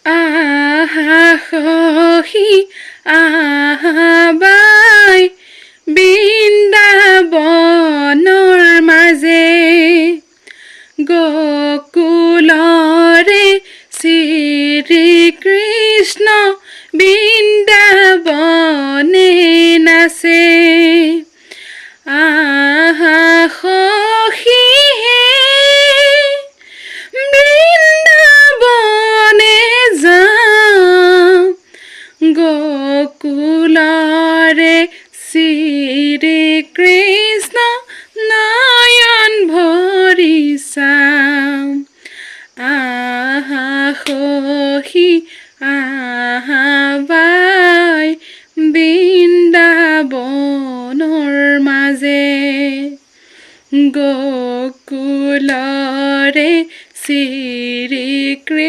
আহা সখী আহা বাই বৃন্দাবনৰ মাজে গকুলৰে শ্ৰীকৃষ্ণ বৃন্দাবনে নাচে আহা সখী হে বৃন্দাবনে যাম গকুলৰে শ্ৰীকৃষ্ণ নয়ন ভৰি চাম আহা সখী আহা বাই বৃন্দাবনৰ মাজে গকুলৰে শ্ৰীকৃষ্ণ